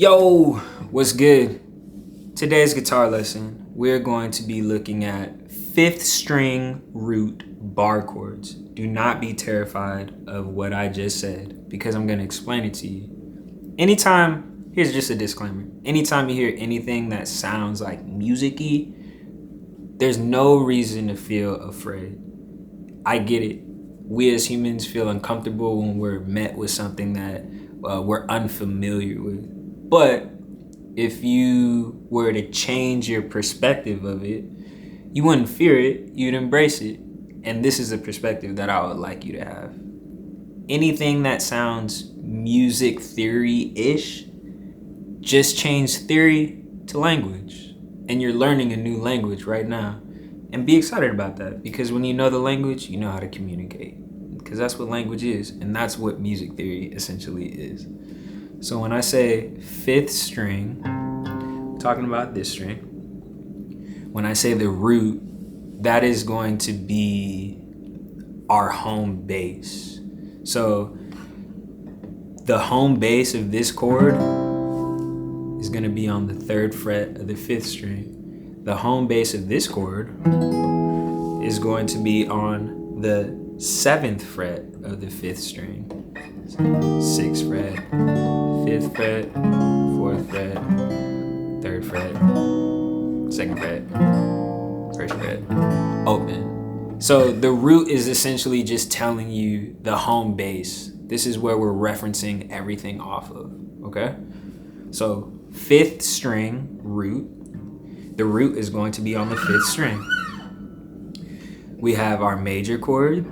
Yo, what's good? Today's guitar lesson, we're going to be looking at fifth string root bar chords. Do not be terrified of what I just said because I'm going to explain it to you. Here's just a disclaimer. Anytime you hear anything that sounds like music-y, there's no reason to feel afraid. I get it. We as humans feel uncomfortable when we're met with something that we're unfamiliar with. But if you were to change your perspective of it, you wouldn't fear it, you'd embrace it. And this is a perspective that I would like you to have. Anything that sounds music theory-ish, just change theory to language. And you're learning a new language right now. And be excited about that, because when you know the language, you know how to communicate. Because that's what language is, and that's what music theory essentially is. So when I say fifth string, I'm talking about this string. When I say the root, that is going to be our home base. So the home base of this chord is going to be on the 3rd fret of the 5th string. The home base of this chord is going to be on the 7th fret of the 5th string. 6th fret, 5th fret, 4th fret, 3rd fret, 2nd fret, 1st fret, open. So the root is essentially just telling you the home base. This is where we're referencing everything off of, okay? So 5th string root, the root is going to be on the 5th string. We have our major chord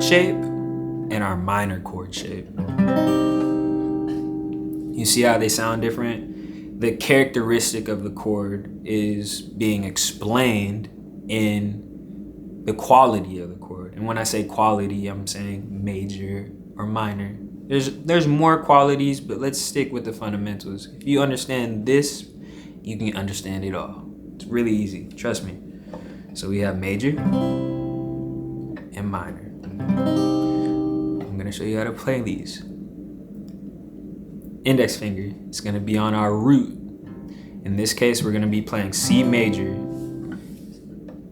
shape and our minor chord shape. You see how they sound different? The characteristic of the chord is being explained in the quality of the chord. And when I say quality, I'm saying major or minor. There's more qualities, but let's stick with the fundamentals. If you understand this, you can understand it all. It's really easy, trust me. So we have major and minor. I'm gonna show you how to play these. Index finger is gonna be on our root. In this case, we're gonna be playing C major.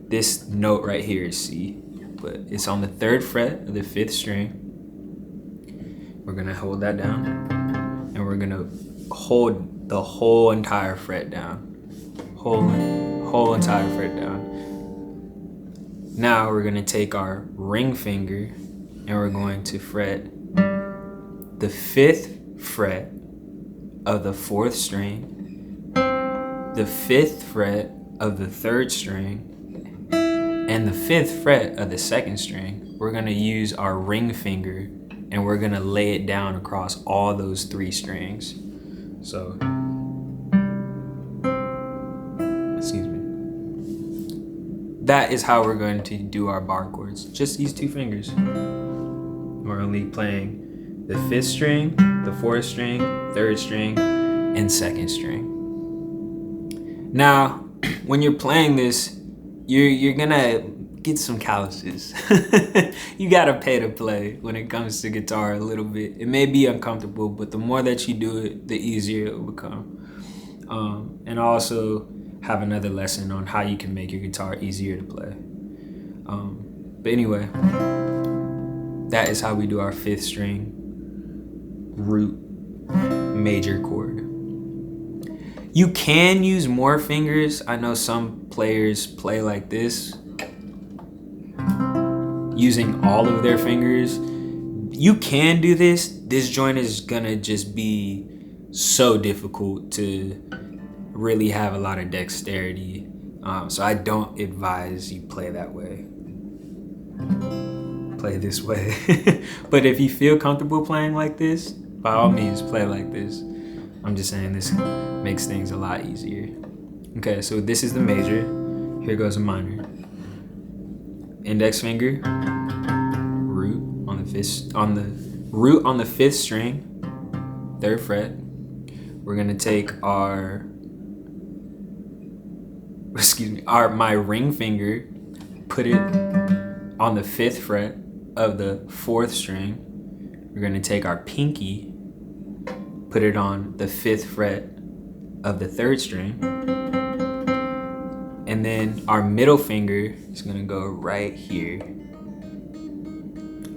This note right here is C, but it's on the 3rd fret of the 5th string. We're gonna hold that down, and we're gonna hold the whole entire fret down. Whole entire fret down. Now we're gonna take our ring finger and we're going to fret the 5th fret of the 4th string, the 5th fret of the 3rd string, and the 5th fret of the 2nd string. We're gonna use our ring finger and we're gonna lay it down across all those 3 strings. So, excuse me. That is how we're going to do our bar chords. Just these 2 fingers. We're only playing the 5th string, the 4th string, 3rd string, and 2nd string. Now, when you're playing this, you're gonna get some calluses. You gotta pay to play when it comes to guitar a little bit. It may be uncomfortable, but the more that you do it, the easier it will become. And also have another lesson on how you can make your guitar easier to play. But anyway, that is how we do our 5th string root major chord. You can use more fingers. I know some players play like this, using all of their fingers. You can do this. This joint is gonna just be so difficult to really have a lot of dexterity. So I don't advise you play that way. Play this way. But if you feel comfortable playing like this, by all means play like this. I'm just saying this makes things a lot easier. Okay, so this is the major. Here goes a minor. Index finger, root on the 5th string, 3rd fret. We're gonna take my ring finger, put it on the 5th fret of the 4th string. We're gonna take our pinky, put it on the 5th fret of the 3rd string. And then our middle finger is gonna go right here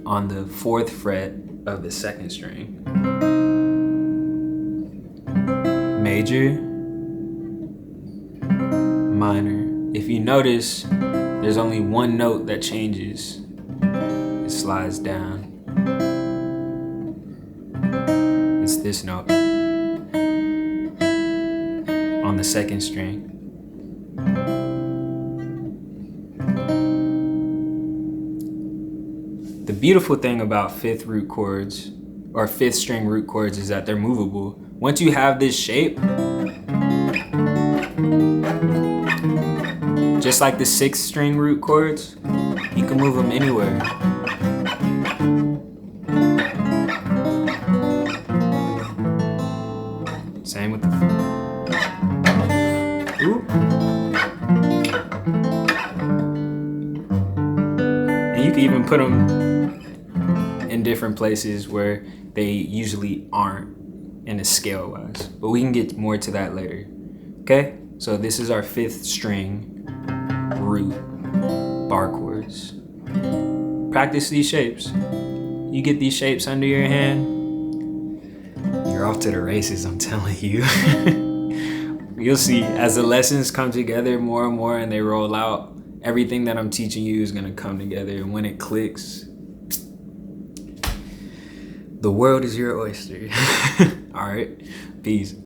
on the 4th fret of the 2nd string. Major, minor. If you notice, there's only one note that changes. It slides down. It's this note on the 2nd string. The beautiful thing about 5th root chords or 5th string root chords is that they're movable. Once you have this shape, just like the 6th string root chords, you can move them anywhere. Same with the ooh. And you can even put them in different places where they usually aren't in a scale wise, but we can get more to that later. Okay, so this is our 5th string root bar chords. Practice these shapes. You get these shapes under your hand, you're off to the races, I'm telling you. You'll see as the lessons come together more and more and they roll out, everything that I'm teaching you is gonna come together, and when it clicks, the world is your oyster. All right, peace.